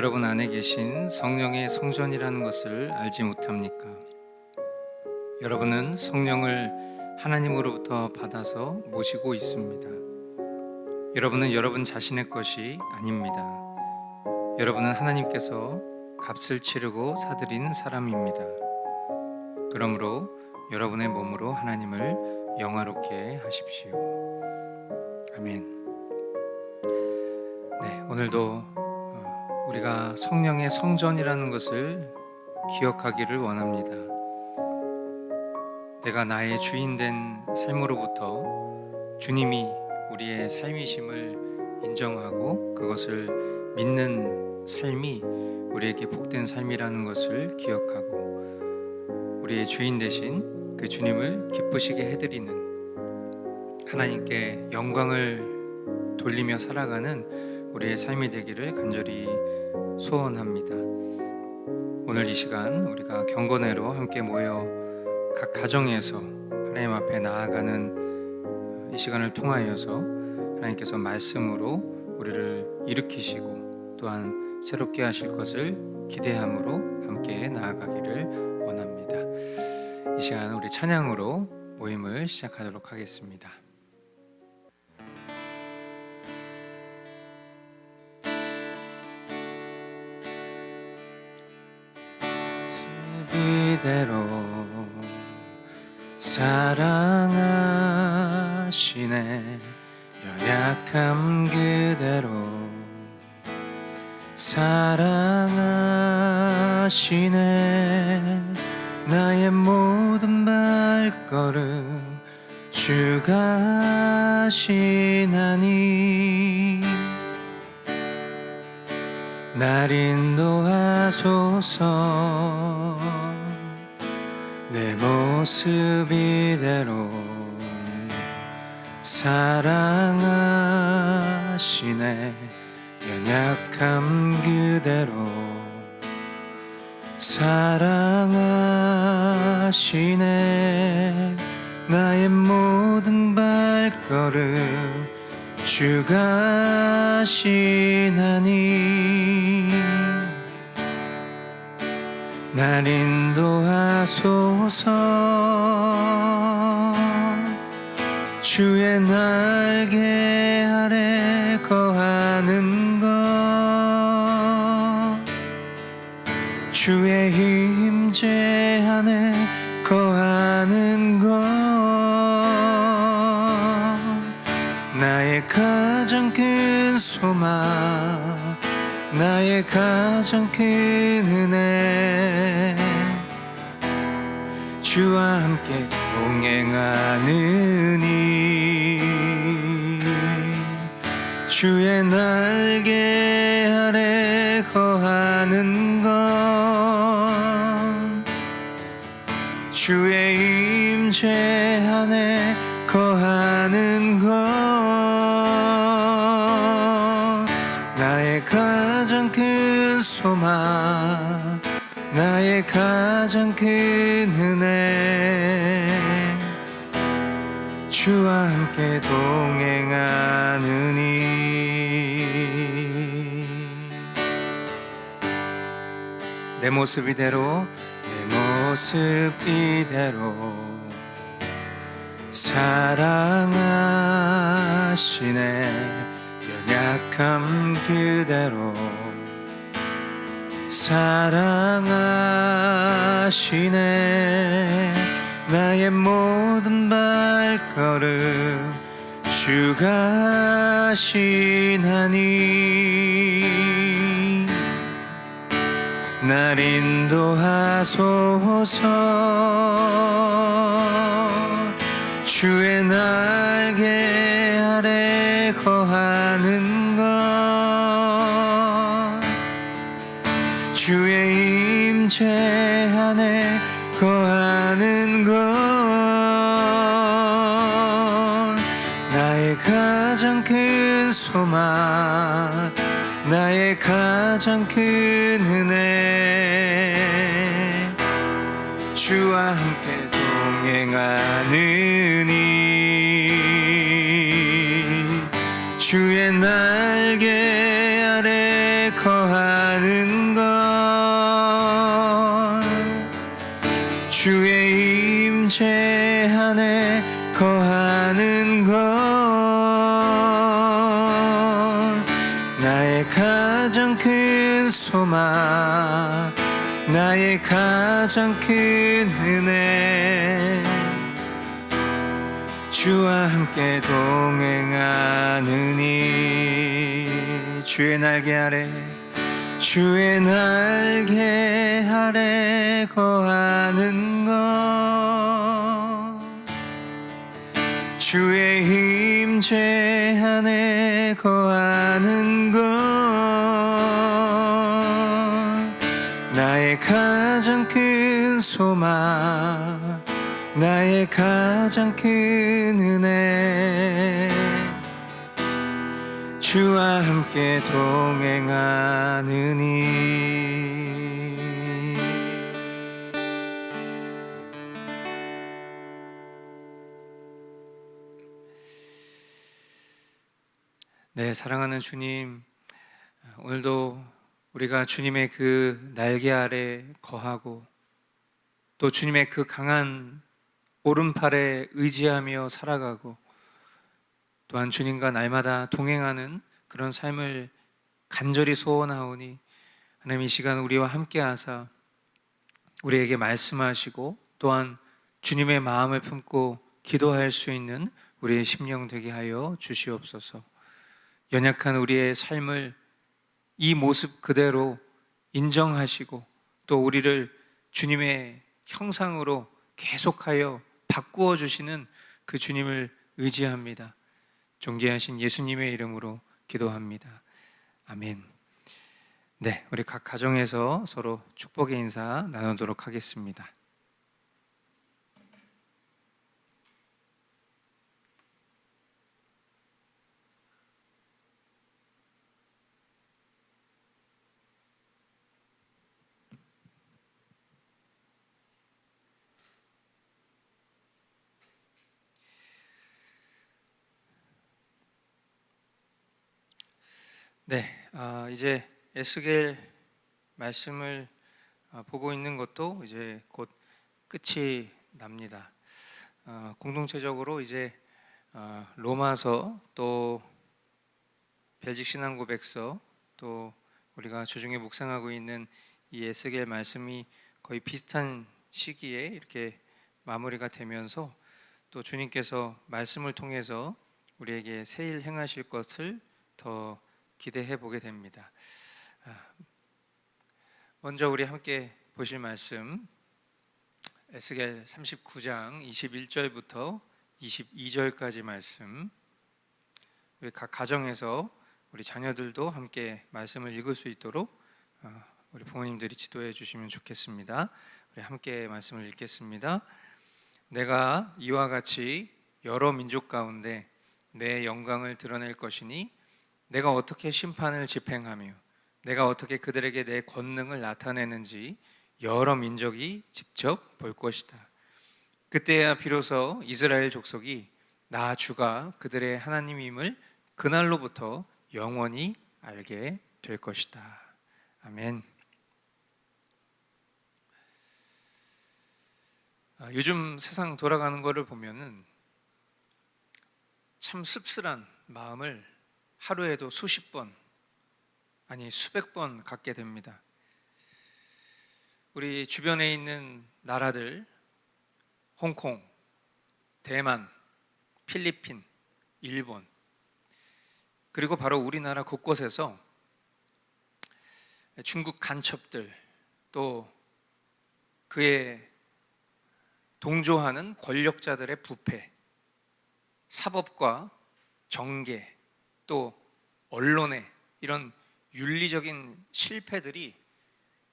여러분 안에 계신 성령의 성전이라는 것을 알지 못합니까? 여러분은 성령을 하나님으로부터 받아서 모시고 있습니다. 여러분은 여러분 자신의 것이 아닙니다. 여러분은 하나님께서 값을 치르고 사들인 사람입니다. 그러므로 여러분의 몸으로 하나님을 영화롭게 하십시오. 아멘. 네, 오늘도 우리가 성령의 성전이라는 것을 기억하기를 원합니다. 내가 나의 주인 된 삶으로부터 주님이 우리의 삶이심을 인정하고 그것을 믿는 삶이 우리에게 복된 삶이라는 것을 기억하고 우리의 주인 되신 그 주님을 기쁘시게 해드리는, 하나님께 영광을 돌리며 살아가는 우리의 삶이 되기를 간절히 소원합니다. 오늘 이 시간 우리가 경건회로 함께 모여 각 가정에서 하나님 앞에 나아가는 이 시간을 통하여서 하나님께서 말씀으로 우리를 일으키시고 또한 새롭게 하실 것을 기대함으로 함께 나아가기를 원합니다. 이 시간 우리 찬양으로 모임을 시작하도록 하겠습니다. 이대로 사랑하시네, 연약함 그대로 사랑하시네. 나의 모든 발걸음 주가 하시나니 날 인도하소서. 내 모습 이대로 사랑하시네, 연약함 그대로 사랑하시네. 나의 모든 발걸음 주가 하시나니 날 인도하소서. 주의 날개 아래 거하는 것, 주의 임재 안에 거하는 것, 나의 가장 큰 소망, 나의 가장 큰 은혜, 주와 함께 동행하느니 주의 날개 아래 거하는 것, 주의 임재 안에 거하는 것, 나의 가장 큰 소망, 나의 가장 큰 은혜, 주와 함께 동행하느니 내 모습 이대로, 내 모습 이대로 사랑하시네, 연약함 그대로 사랑하시네. 나의 모든 발걸음 주가 하시나니 날 인도하소서. 주의 날개 아래 거하는 것, 주의 임재 안에 거하는 것, 나의 가장 큰 소망, 나의 가장 큰 은혜, 주와 함께 동행하느니 주의 날개 아래 거하는 주의 임재 안에 거하는 것 나의 가장 큰 소망, 나의 가장 큰 은혜. 주와 함께 동행하느니 주의 날개 아래, 주의 날개 아래 거하는 것 주의 임재 안에 거하는 것 나의 가장 큰 소망, 나의 가장 큰 은혜. 주와 함께 동행하느니. 네, 사랑하는 주님, 오늘도 우리가 주님의 그 날개 아래 거하고 또 주님의 그 강한 오른팔에 의지하며 살아가고 또한 주님과 날마다 동행하는 그런 삶을 간절히 소원하오니 하나님 이 시간 우리와 함께 하사 우리에게 말씀하시고 또한 주님의 마음을 품고 기도할 수 있는 우리의 심령 되게 하여 주시옵소서. 연약한 우리의 삶을 이 모습 그대로 인정하시고 또 우리를 주님의 형상으로 계속하여 바꾸어 주시는 그 주님을 의지합니다. 존귀하신 예수님의 이름으로 기도합니다. 아멘. 네, 우리 각 가정에서 서로 축복의 인사 나누도록 하겠습니다. 네, 이제 에스겔 말씀을 보고 있는 것도 이제 곧 끝이 납니다. 공동체적으로 이제 로마서 또 벨직 신앙 고백서 또 우리가 주중에 묵상하고 있는 이 에스겔 말씀이 거의 비슷한 시기에 이렇게 마무리가 되면서 또 주님께서 말씀을 통해서 우리에게 새 일 행하실 것을 더 기대해 보게 됩니다. 먼저 우리 함께 보실 말씀 에스겔 39장 21절부터 22절까지 말씀, 우리 각 가정에서 우리 자녀들도 함께 말씀을 읽을 수 있도록 우리 부모님들이 지도해 주시면 좋겠습니다. 우리 함께 말씀을 읽겠습니다. 내가 이와 같이 여러 민족 가운데 내 영광을 드러낼 것이니 내가 어떻게 심판을 집행하며 내가 어떻게 그들에게 내 권능을 나타내는지 여러 민족이 직접 볼 것이다. 그때야 비로소 이스라엘 족속이 나 주가 그들의 하나님임을 그날로부터 영원히 알게 될 것이다. 아멘. 요즘 세상 돌아가는 것을 보면은 참 씁쓸한 마음을 하루에도 수십 번, 아니 수백 번 갖게 됩니다. 우리 주변에 있는 나라들, 홍콩, 대만, 필리핀, 일본, 그리고 바로 우리나라 곳곳에서 중국 간첩들, 또 그에 동조하는 권력자들의 부패, 사법과 정계, 또 언론의 이런 윤리적인 실패들이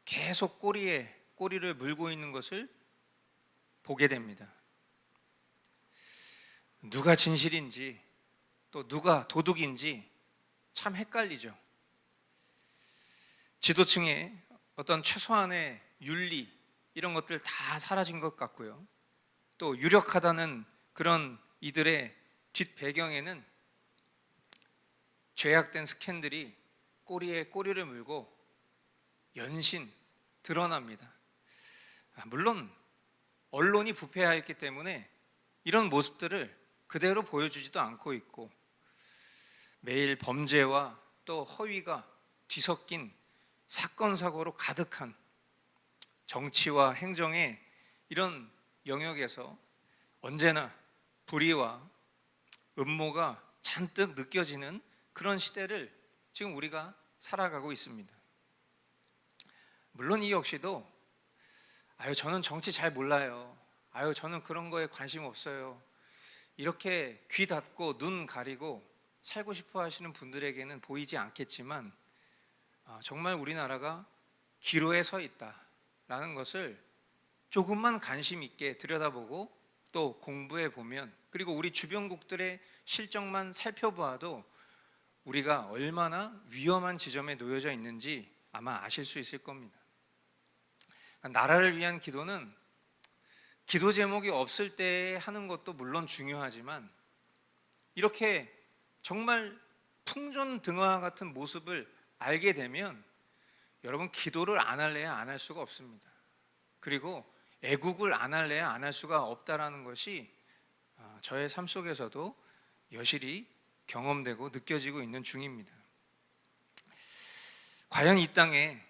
계속 꼬리에 꼬리를 물고 있는 것을 보게 됩니다. 누가 진실인지 또 누가 도둑인지 참 헷갈리죠. 지도층의 어떤 최소한의 윤리 이런 것들 다 사라진 것 같고요. 또 유력하다는 그런 이들의 뒷배경에는 죄악된 스캔들이 꼬리에 꼬리를 물고 연신 드러납니다. 물론 언론이 부패하였기 때문에 이런 모습들을 그대로 보여주지도 않고 있고, 매일 범죄와 또 허위가 뒤섞인 사건 사고로 가득한 정치와 행정의 이런 영역에서 언제나 불의와 음모가 잔뜩 느껴지는 그런 시대를 지금 우리가 살아가고 있습니다. 물론 이 역시도 저는 정치 잘 몰라요, 저는 그런 거에 관심 없어요, 이렇게 귀 닫고 눈 가리고 살고 싶어 하시는 분들에게는 보이지 않겠지만, 정말 우리나라가 기로에 서 있다라는 것을 조금만 관심 있게 들여다보고 또 공부해 보면, 그리고 우리 주변국들의 실정만 살펴보아도 우리가 얼마나 위험한 지점에 놓여져 있는지 아마 아실 수 있을 겁니다. 나라를 위한 기도는 기도 제목이 없을 때 하는 것도 물론 중요하지만, 이렇게 정말 풍전등화 같은 모습을 알게 되면 여러분, 기도를 안 할래야 안 할 수가 없습니다. 그리고 애국을 안 할래야 안 할 수가 없다라는 것이 저의 삶 속에서도 여실히 경험되고 느껴지고 있는 중입니다. 과연 이 땅에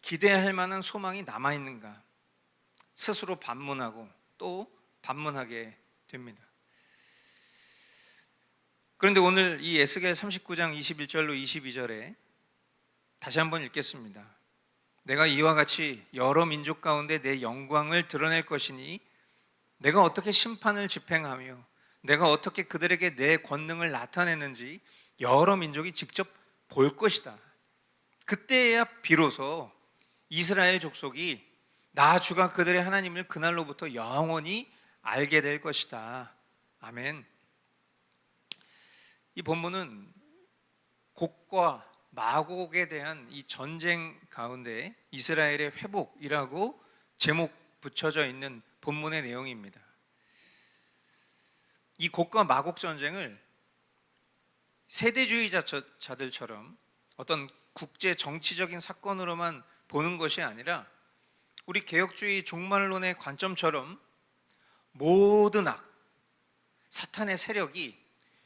기대할 만한 소망이 남아있는가 스스로 반문하고 또 반문하게 됩니다. 그런데 오늘 이 에스겔 39장 21절로 22절에 다시 한번 읽겠습니다. 내가 이와 같이 여러 민족 가운데 내 영광을 드러낼 것이니 내가 어떻게 심판을 집행하며 내가 어떻게 그들에게 내 권능을 나타내는지 여러 민족이 직접 볼 것이다. 그때야 비로소 이스라엘 족속이 나 주가 그들의 하나님을 그날로부터 영원히 알게 될 것이다. 아멘. 이 본문은 곡과 마곡에 대한 이 전쟁 가운데 이스라엘의 회복이라고 제목 붙여져 있는 본문의 내용입니다. 이 곡과 마곡 전쟁을 세대주의자들처럼 어떤 국제 정치적인 사건으로만 보는 것이 아니라 우리 개혁주의 종말론의 관점처럼 모든 악, 사탄의 세력이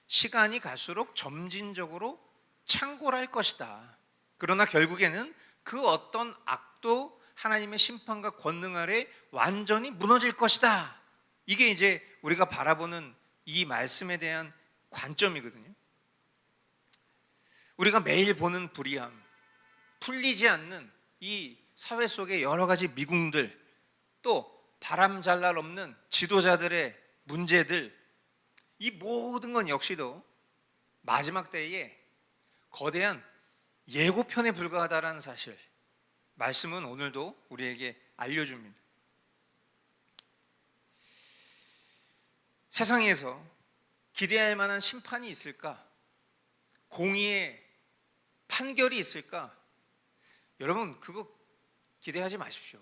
시간이 갈수록 점진적으로 창궐할 것이다. 그러나 결국에는 그 어떤 악도 하나님의 심판과 권능 아래 완전히 무너질 것이다. 이게 이제 우리가 바라보는 이 말씀에 대한 관점이거든요. 우리가 매일 보는 불의함, 풀리지 않는 이 사회 속의 여러 가지 미궁들, 또 바람 잘 날 없는 지도자들의 문제들, 이 모든 건 역시도 마지막 때에 거대한 예고편에 불과하다라는 사실, 말씀은 오늘도 우리에게 알려줍니다. 세상에서 기대할 만한 심판이 있을까? 공의의 판결이 있을까? 여러분, 그거 기대하지 마십시오.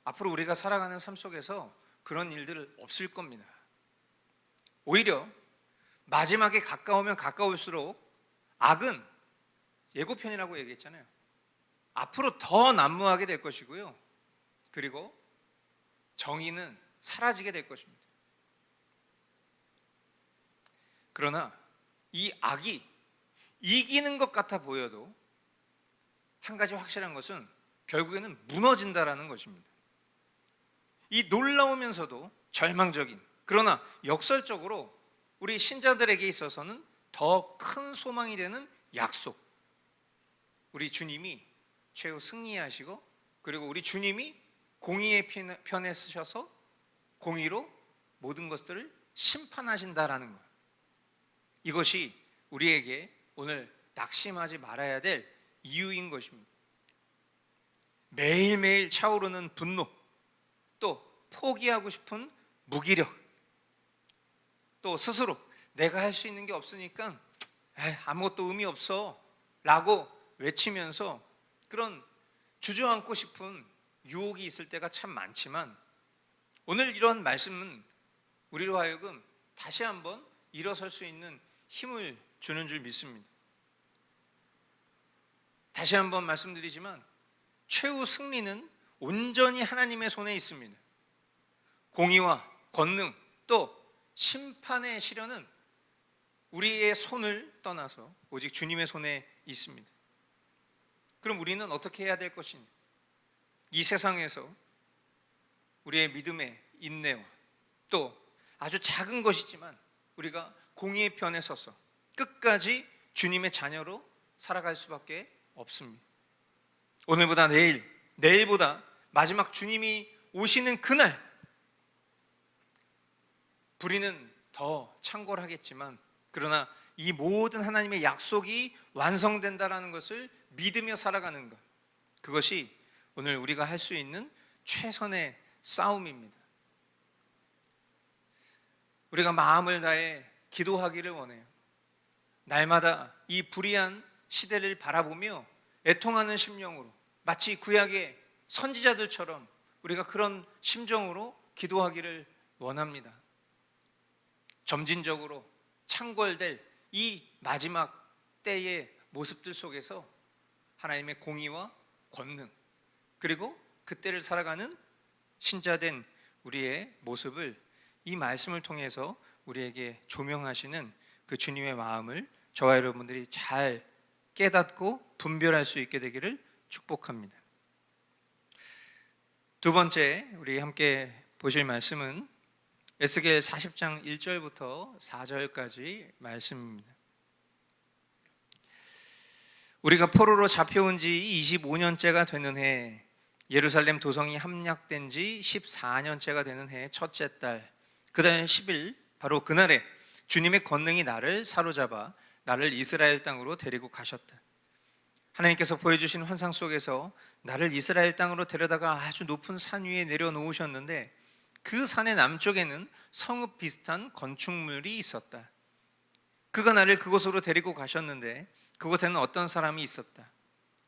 앞으로 우리가 살아가는 삶 속에서 그런 일들 없을 겁니다. 오히려 마지막에 가까우면 가까울수록 악은 예고편이라고 얘기했잖아요. 앞으로 더 난무하게 될 것이고요. 그리고 정의는 사라지게 될 것입니다. 그러나 이 악이 이기는 것 같아 보여도 한 가지 확실한 것은 결국에는 무너진다라는 것입니다. 이 놀라우면서도 절망적인, 그러나 역설적으로 우리 신자들에게 있어서는 더 큰 소망이 되는 약속, 우리 주님이 최후 승리하시고, 그리고 우리 주님이 공의의 편에 서셔서 공의로 모든 것들을 심판하신다라는 것, 이것이 우리에게 오늘 낙심하지 말아야 될 이유인 것입니다. 매일매일 차오르는 분노, 또 포기하고 싶은 무기력, 또 스스로 내가 할 수 있는 게 없으니까 아무것도 의미 없어 라고 외치면서 그런 주저앉고 싶은 유혹이 있을 때가 참 많지만, 오늘 이런 말씀은 우리로 하여금 다시 한번 일어설 수 있는 힘을 주는 줄 믿습니다. 다시 한번 말씀드리지만 최후 승리는 온전히 하나님의 손에 있습니다. 공의와 권능 또 심판의 시련은 우리의 손을 떠나서 오직 주님의 손에 있습니다. 그럼 우리는 어떻게 해야 될 것이냐? 이 세상에서 우리의 믿음의 인내와 또 아주 작은 것이지만 우리가 공의의 편에 서서 끝까지 주님의 자녀로 살아갈 수밖에 없습니다. 오늘보다 내일, 내일보다 마지막 주님이 오시는 그날 불의는 더 창궐하겠지만 그러나 이 모든 하나님의 약속이 완성된다라는 것을 믿으며 살아가는 것, 그것이 오늘 우리가 할 수 있는 최선의 싸움입니다. 우리가 마음을 다해 기도하기를 원해요. 날마다 이 불의한 시대를 바라보며 애통하는 심령으로 마치 구약의 선지자들처럼 우리가 그런 심정으로 기도하기를 원합니다. 점진적으로 창궐될 이 마지막 때의 모습들 속에서 하나님의 공의와 권능 그리고 그때를 살아가는 신자된 우리의 모습을 이 말씀을 통해서 우리에게 조명하시는 그 주님의 마음을 저와 여러분들이 잘 깨닫고 분별할 수 있게 되기를 축복합니다. 두 번째 우리 함께 보실 말씀은 에스겔 40장 1절부터 4절까지 말씀입니다. 우리가 포로로 잡혀온 지 25년째가 되는 해, 예루살렘 도성이 함락된 지 14년째가 되는 해 첫째 달 그달 10일 바로 그날에 주님의 권능이 나를 사로잡아 나를 이스라엘 땅으로 데리고 가셨다. 하나님께서 보여주신 환상 속에서 나를 이스라엘 땅으로 데려다가 아주 높은 산 위에 내려놓으셨는데 그 산의 남쪽에는 성읍 비슷한 건축물이 있었다. 그가 나를 그곳으로 데리고 가셨는데 그곳에는 어떤 사람이 있었다.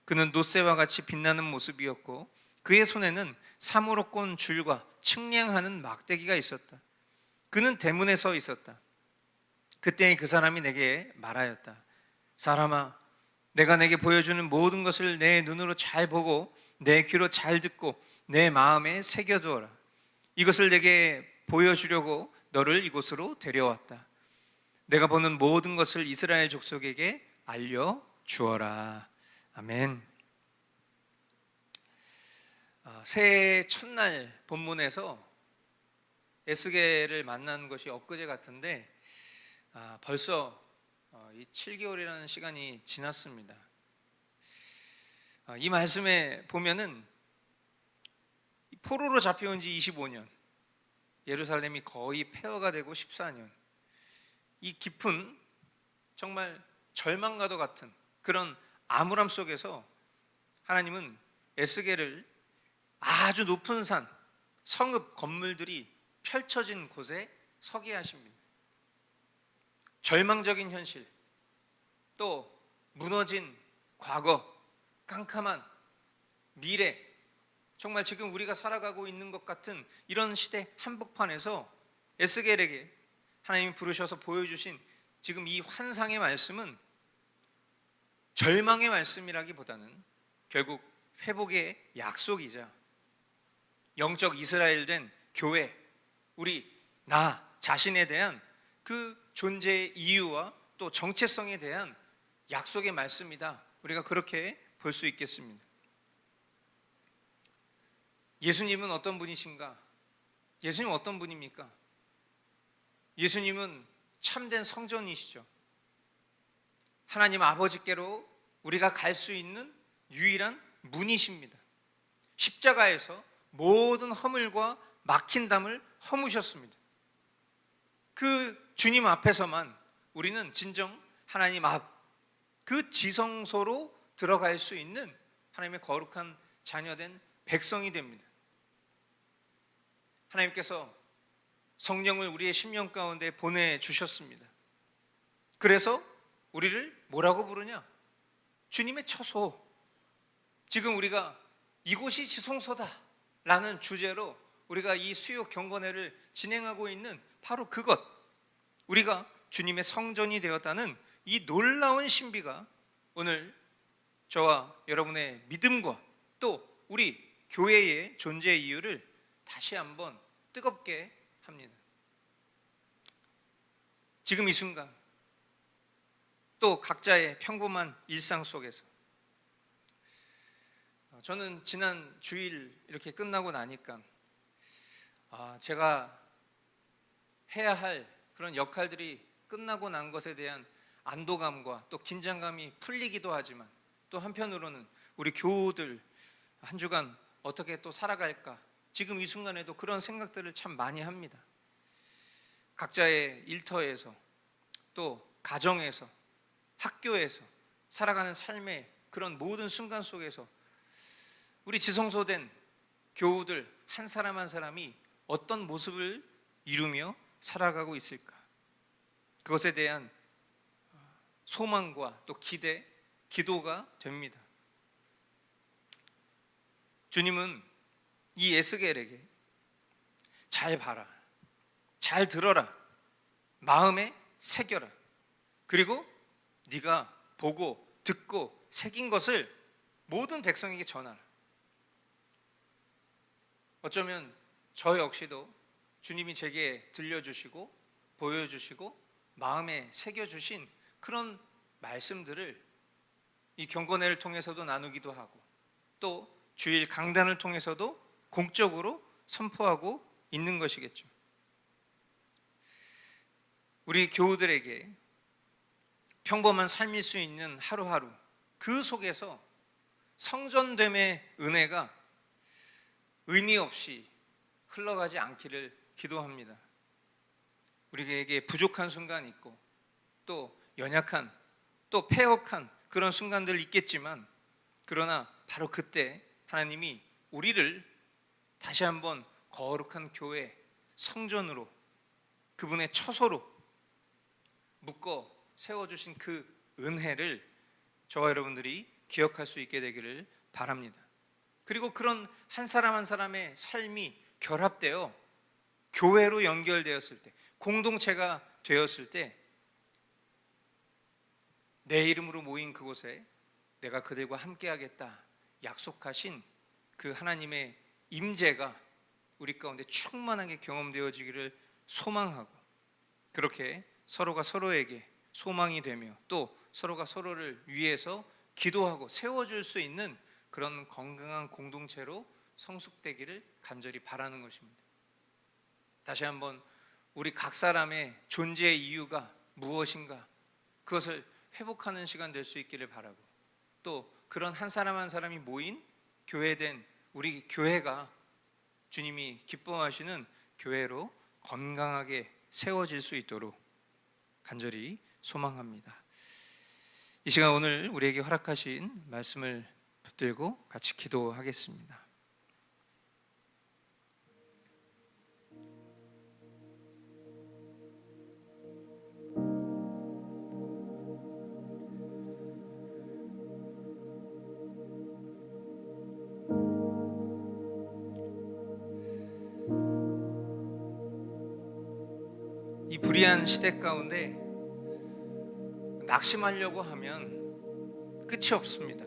그는 놋새와 같이 빛나는 모습이었고 그의 손에는 사무로 꼰 줄과 측량하는 막대기가 있었다. 그는 대문에 서 있었다. 그때 그 사람이 내게 말하였다. 사람아, 내가 내게 보여주는 모든 것을 내 눈으로 잘 보고 내 귀로 잘 듣고 내 마음에 새겨두어라. 이것을 내게 보여주려고 너를 이곳으로 데려왔다. 내가 보는 모든 것을 이스라엘 족속에게 알려주어라. 아멘. 새해 첫날 본문에서 에스겔을 만난 것이 엊그제 같은데 벌써 이 7개월이라는 시간이 지났습니다. 이 말씀에 보면은 포로로 잡혀온 지 25년, 예루살렘이 거의 폐허가 되고 14년, 이 깊은 정말 절망과도 같은 그런 암울함 속에서 하나님은 에스겔을 아주 높은 산, 성읍 건물들이 펼쳐진 곳에 서게 하십니다. 절망적인 현실, 또 무너진 과거, 깜깜한 미래, 정말 지금 우리가 살아가고 있는 것 같은 이런 시대 한복판에서 에스겔에게 하나님이 부르셔서 보여주신 지금 이 환상의 말씀은 절망의 말씀이라기보다는 결국 회복의 약속이자 영적 이스라엘 된 교회, 우리 나 자신에 대한 그 존재의 이유와 또 정체성에 대한 약속의 말씀이다. 우리가 그렇게 볼 수 있겠습니다. 예수님은 어떤 분이신가? 예수님은 어떤 분입니까? 예수님은 참된 성전이시죠. 하나님 아버지께로 우리가 갈 수 있는 유일한 문이십니다. 십자가에서 모든 허물과 막힌 담을 허무셨습니다. 그 주님 앞에서만 우리는 진정 하나님 앞, 그 지성소로 들어갈 수 있는 하나님의 거룩한 자녀된 백성이 됩니다. 하나님께서 성령을 우리의 심령 가운데 보내주셨습니다. 그래서 우리를 뭐라고 부르냐? 주님의 처소. 지금 우리가 이곳이 지성소다 라는 주제로 우리가 이 수요 경건회를 진행하고 있는 바로 그것, 우리가 주님의 성전이 되었다는 이 놀라운 신비가 오늘 저와 여러분의 믿음과 또 우리 교회의 존재 이유를 다시 한번 뜨겁게 합니다. 지금 이 순간, 또 각자의 평범한 일상 속에서 저는 지난 주일 이렇게 끝나고 나니까 제가 해야 할 그런 역할들이 끝나고 난 것에 대한 안도감과 또 긴장감이 풀리기도 하지만, 또 한편으로는 우리 교우들 한 주간 어떻게 또 살아갈까, 지금 이 순간에도 그런 생각들을 참 많이 합니다. 각자의 일터에서, 또 가정에서, 학교에서 살아가는 삶의 그런 모든 순간 속에서 우리 지성소된 교우들 한 사람 한 사람이 어떤 모습을 이루며 살아가고 있을까, 그것에 대한 소망과 또 기대, 기도가 됩니다. 주님은 이 에스겔에게 잘 봐라, 잘 들어라, 마음에 새겨라, 그리고 네가 보고 듣고 새긴 것을 모든 백성에게 전하라. 어쩌면 저 역시도 주님이 제게 들려주시고 보여주시고 마음에 새겨주신 그런 말씀들을 이 경건회를 통해서도 나누기도 하고, 또 주일 강단을 통해서도 공적으로 선포하고 있는 것이겠죠. 우리 교우들에게 평범한 삶일 수 있는 하루하루, 그 속에서 성전됨의 은혜가 의미 없이 흘러가지 않기를 기도합니다. 우리에게 부족한 순간이 있고, 또 연약한, 또 패역한 그런 순간들 있겠지만, 그러나 바로 그때 하나님이 우리를 다시 한번 거룩한 교회, 성전으로, 그분의 처소로 묶어 세워주신 그 은혜를 저와 여러분들이 기억할 수 있게 되기를 바랍니다. 그리고 그런 한 사람 한 사람의 삶이 결합되어 교회로 연결되었을 때, 공동체가 되었을 때, 내 이름으로 모인 그곳에 내가 그들과 함께하겠다 약속하신 그 하나님의 임재가 우리 가운데 충만하게 경험되어지기를 소망하고, 그렇게 서로가 서로에게 소망이 되며 또 서로가 서로를 위해서 기도하고 세워줄 수 있는 그런 건강한 공동체로 성숙되기를 간절히 바라는 것입니다. 다시 한번 우리 각 사람의 존재의 이유가 무엇인가, 그것을 회복하는 시간 될 수 있기를 바라고, 또 그런 한 사람 한 사람이 모인 교회된 우리 교회가 주님이 기뻐하시는 교회로 건강하게 세워질 수 있도록 간절히 소망합니다. 이 시간 오늘 우리에게 허락하신 말씀을 붙들고 같이 기도하겠습니다. 이 불의한 시대 가운데 낙심하려고 하면 끝이 없습니다.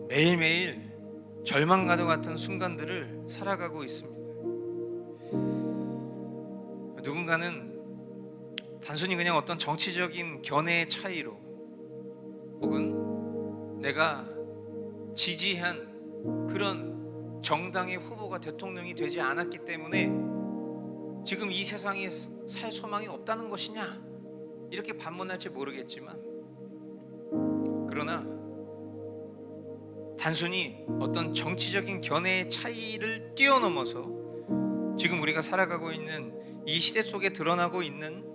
매일매일 절망과도 같은 순간들을 살아가고 있습니다. 누군가는 단순히 그냥 어떤 정치적인 견해의 차이로, 혹은 내가 지지한 그런 정당의 후보가 대통령이 되지 않았기 때문에 지금 이 세상에 살 소망이 없다는 것이냐, 이렇게 반문할지 모르겠지만, 그러나 단순히 어떤 정치적인 견해의 차이를 뛰어넘어서 지금 우리가 살아가고 있는 이 시대 속에 드러나고 있는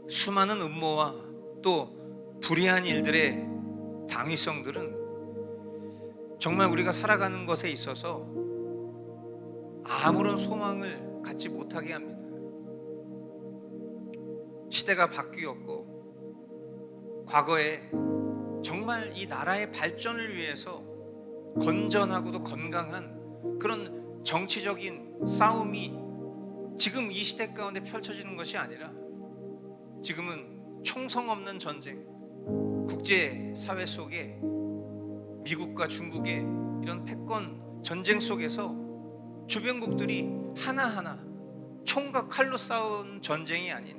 수많은 음모와 또 불의한 일들의 당위성들은 정말 우리가 살아가는 것에 있어서 아무런 소망을 갖지 못하게 합니다. 시대가 바뀌었고, 과거에 정말 이 나라의 발전을 위해서 건전하고도 건강한 그런 정치적인 싸움이 지금 이 시대 가운데 펼쳐지는 것이 아니라, 지금은 총성 없는 전쟁, 국제사회 속에 미국과 중국의 이런 패권 전쟁 속에서 주변국들이 하나하나 총과 칼로 싸운 전쟁이 아닌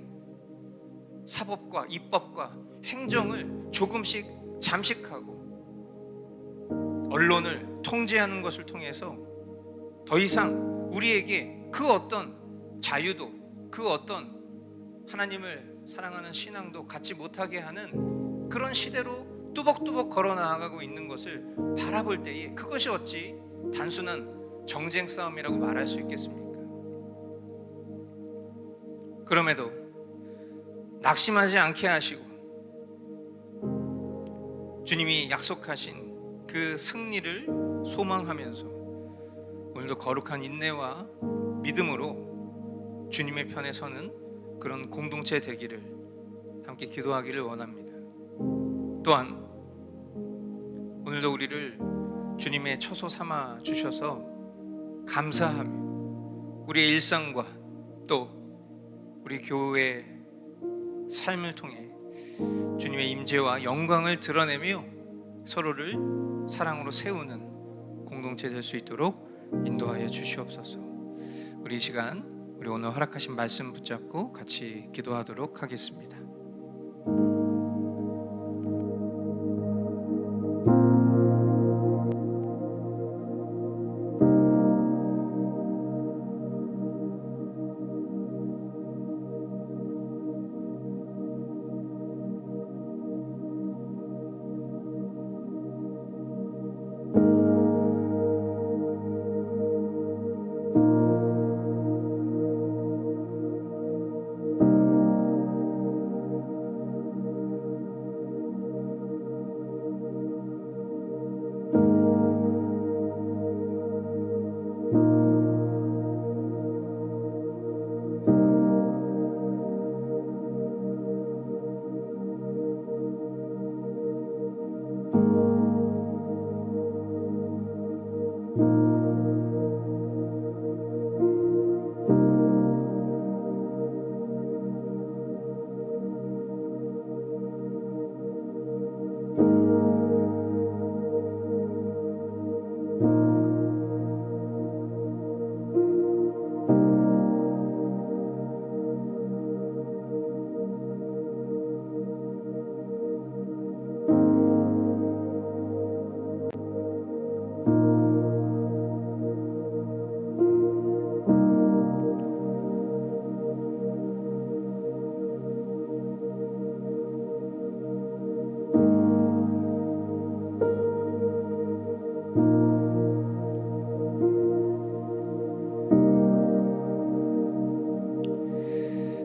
사법과 입법과 행정을 조금씩 잠식하고 언론을 통제하는 것을 통해서 더 이상 우리에게 그 어떤 자유도, 그 어떤 하나님을 사랑하는 신앙도 갖지 못하게 하는 그런 시대로 뚜벅뚜벅 걸어 나아가고 있는 것을 바라볼 때에 그것이 어찌 단순한 정쟁 싸움이라고 말할 수 있겠습니까? 그럼에도 낙심하지 않게 하시고 주님이 약속하신 그 승리를 소망하면서 오늘도 거룩한 인내와 믿음으로 주님의 편에 서는 그런 공동체 되기를 함께 기도하기를 원합니다. 또한 오늘도 우리를 주님의 처소 삼아 주셔서 감사하며 우리의 일상과 또 우리 교회의 삶을 통해 주님의 임재와 영광을 드러내며 서로를 사랑으로 세우는 공동체 될 수 있도록 인도하여 주시옵소서. 우리 이 시간 우리 오늘 허락하신 말씀 붙잡고 같이 기도하도록 하겠습니다.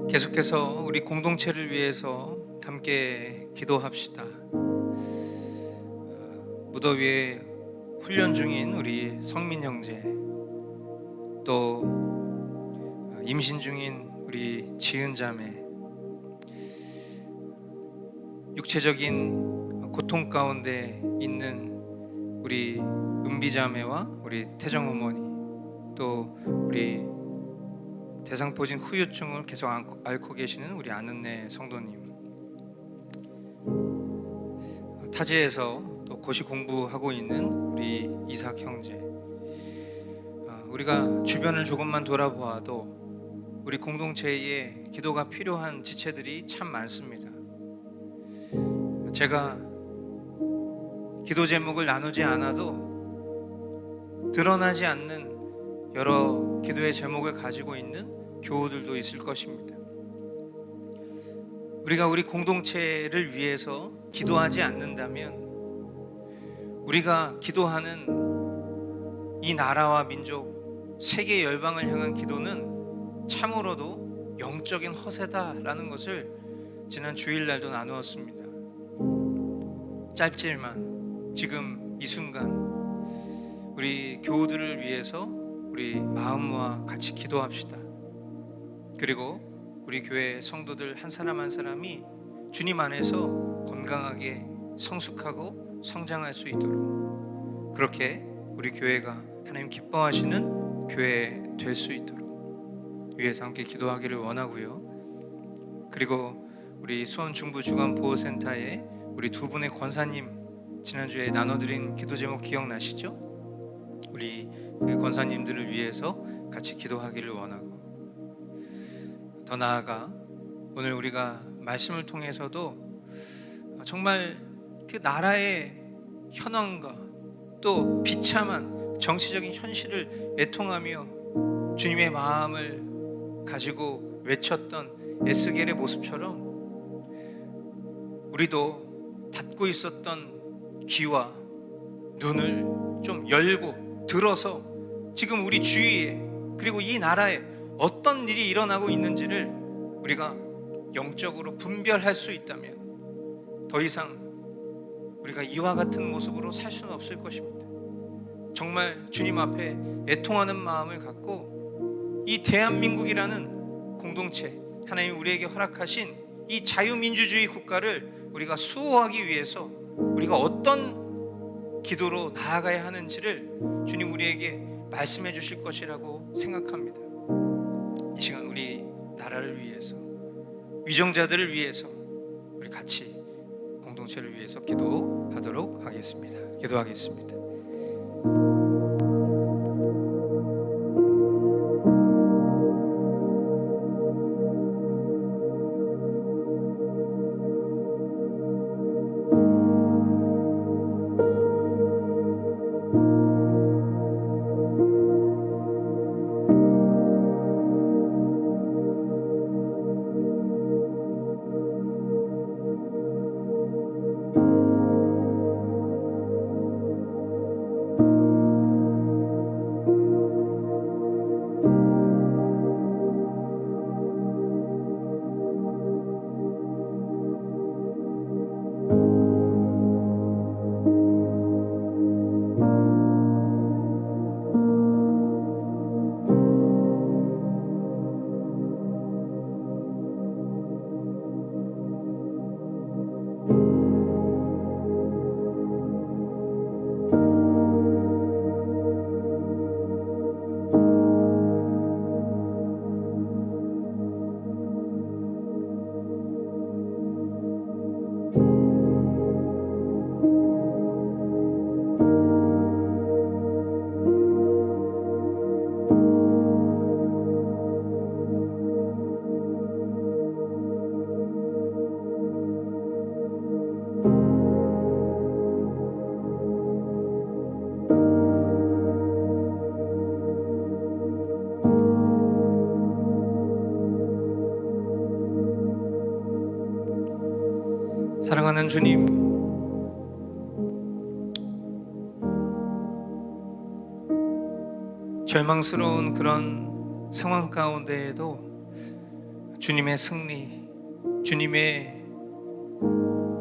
계속해서 우리 공동체를 위해서 함께 기도합시다. 무더위에 훈련 중인 우리 성민 형제, 또 임신 중인 우리 지은 자매, 육체적인 고통 가운데 있는 우리 은비 자매와 우리 태정 어머니, 또 우리 대상포진 후유증을 계속 앓고 계시는 우리 아는네 성도님, 타지에서 또 고시 공부하고 있는 우리 이삭 형제, 우리가 주변을 조금만 돌아보아도 우리 공동체에 기도가 필요한 지체들이 참 많습니다. 제가 기도 제목을 나누지 않아도 드러나지 않는 여러 기도의 제목을 가지고 있는 교우들도 있을 것입니다. 우리가 우리 공동체를 위해서 기도하지 않는다면 우리가 기도하는 이 나라와 민족, 세계 열방을 향한 기도는 참으로도 영적인 허세다라는 것을 지난 주일날도 나누었습니다. 짧지만 지금 이 순간 우리 교우들을 위해서 우리 마음과 같이 기도합시다. 그리고 우리 교회 성도들 한 사람 한 사람이 주님 안에서 건강하게 성숙하고 성장할 수 있도록, 그렇게 우리 교회가 하나님 기뻐하시는 교회 될 수 있도록 위해서 함께 기도하기를 원하고요. 그리고 우리 수원 중부주간보호센터에 우리 두 분의 권사님 지난주에 나눠드린 기도 제목 기억나시죠? 우리 그 권사님들을 위해서 같이 기도하기를 원하고, 더 나아가 오늘 우리가 말씀을 통해서도 정말 그 나라의 현황과 또 비참한 정치적인 현실을 애통하며 주님의 마음을 가지고 외쳤던 에스겔의 모습처럼 우리도 닫고 있었던 귀와 눈을 좀 열고 들어서 지금 우리 주위에 그리고 이 나라에 어떤 일이 일어나고 있는지를 우리가 영적으로 분별할 수 있다면 더 이상 우리가 이와 같은 모습으로 살 수는 없을 것입니다. 정말 주님 앞에 애통하는 마음을 갖고 이 대한민국이라는 공동체, 하나님 우리에게 허락하신 이 자유민주주의 국가를 우리가 수호하기 위해서 우리가 어떤 기도로 나아가야 하는지를 주님 우리에게 말씀해 주실 것이라고 생각합니다. 이 시간 우리 나라를 위해서, 위정자들을 위해서 우리 같이 공동체를 위해서 기도하도록 하겠습니다. 기도하겠습니다. 사랑하는 주님, 절망스러운 그런 상황 가운데에도 주님의 승리, 주님의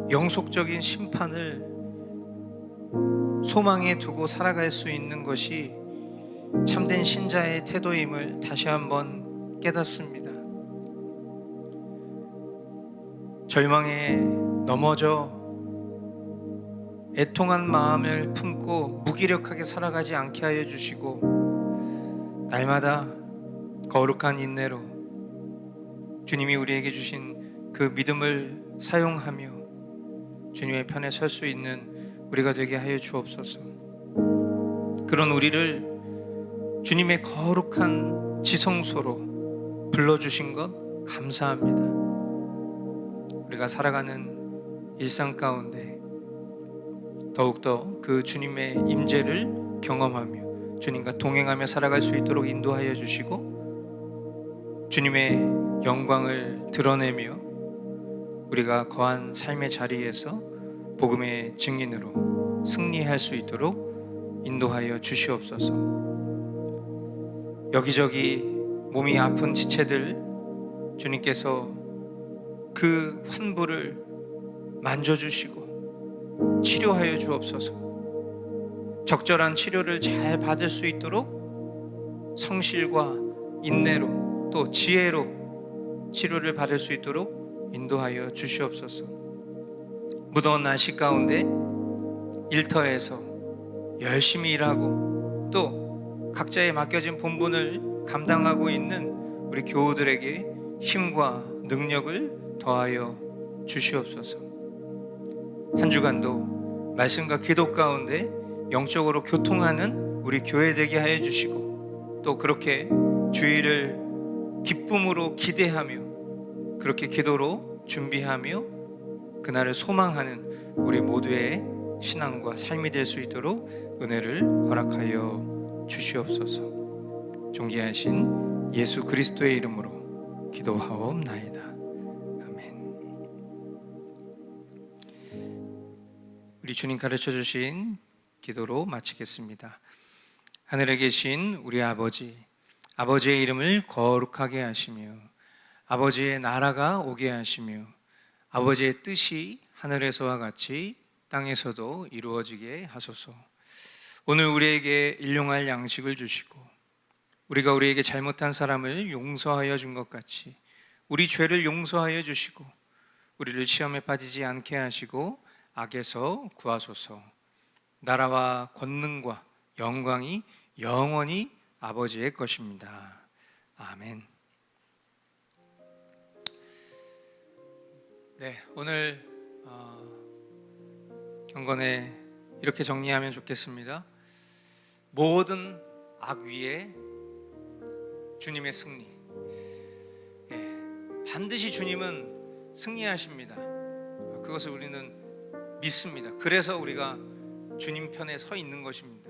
영속적인 심판을 소망에 두고 살아갈 수 있는 것이 참된 신자의 태도임을 다시 한번 깨닫습니다. 절망에 넘어져 애통한 마음을 품고 무기력하게 살아가지 않게 하여 주시고, 날마다 거룩한 인내로 주님이 우리에게 주신 그 믿음을 사용하며 주님의 편에 설 수 있는 우리가 되게 하여 주옵소서. 그런 우리를 주님의 거룩한 지성소로 불러주신 것 감사합니다. 우리가 살아가는 일상 가운데 더욱더 그 주님의 임재를 경험하며 주님과 동행하며 살아갈 수 있도록 인도하여 주시고, 주님의 영광을 드러내며 우리가 거한 삶의 자리에서 복음의 증인으로 승리할 수 있도록 인도하여 주시옵소서. 여기저기 몸이 아픈 지체들 주님께서 그 환부를 만져주시고 치료하여 주옵소서. 적절한 치료를 잘 받을 수 있도록 성실과 인내로 또 지혜로 치료를 받을 수 있도록 인도하여 주시옵소서. 무더운 날씨 가운데 일터에서 열심히 일하고 또 각자의 맡겨진 본분을 감당하고 있는 우리 교우들에게 힘과 능력을 더하여 주시옵소서. 한 주간도 말씀과 기도 가운데 영적으로 교통하는 우리 교회 되게 하여 주시고, 또 그렇게 주일을 기쁨으로 기대하며 그렇게 기도로 준비하며 그날을 소망하는 우리 모두의 신앙과 삶이 될 수 있도록 은혜를 허락하여 주시옵소서. 존귀하신 예수 그리스도의 이름으로 기도하옵나이다. 아멘. 우리 주님 가르쳐 주신 기도로 마치겠습니다. 하늘에 계신 우리 아버지, 아버지의 이름을 거룩하게 하시며 아버지의 나라가 오게 하시며 아버지의 뜻이 하늘에서와 같이 땅에서도 이루어지게 하소서. 오늘 우리에게 일용할 양식을 주시고 우리가 우리에게 잘못한 사람을 용서하여 준 것 같이 우리 죄를 용서하여 주시고 우리를 시험에 빠지지 않게 하시고 악에서 구하소서. 나라와 권능과 영광이 영원히 아버지의 것입니다. 아멘. 네, 오늘 경건에 이렇게 정리하면 좋겠습니다. 모든 악 위에 주님의 승리. 반드시 주님은 승리하십니다. 그것을 우리는 믿습니다. 그래서 우리가 주님 편에 서 있는 것입니다.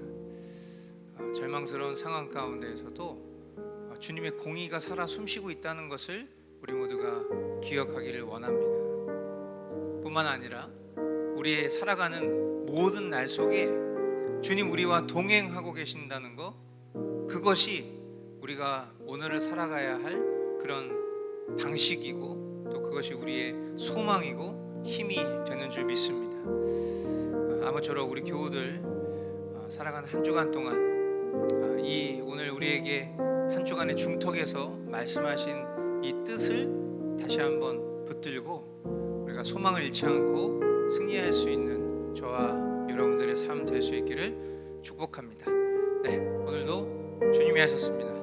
절망스러운 상황 가운데에서도 주님의 공의가 살아 숨쉬고 있다는 것을 우리 모두가 기억하기를 원합니다. 뿐만 아니라 우리의 살아가는 모든 날 속에 주님 우리와 동행하고 계신다는 것, 그것이 우리가 오늘을 살아가야 할 그런 방식이고 또 그것이 우리의 소망이고 힘이 되는 줄 믿습니다. 아무쪼록 우리 교우들 살아가는 한 주간 동안 이 오늘 우리에게 한 주간의 중턱에서 말씀하신 이 뜻을 다시 한번 붙들고 우리가 소망을 잃지 않고 승리할 수 있는 저와 여러분들의 삶 될 수 있기를 축복합니다. 네, 오늘도 주님이 하셨습니다.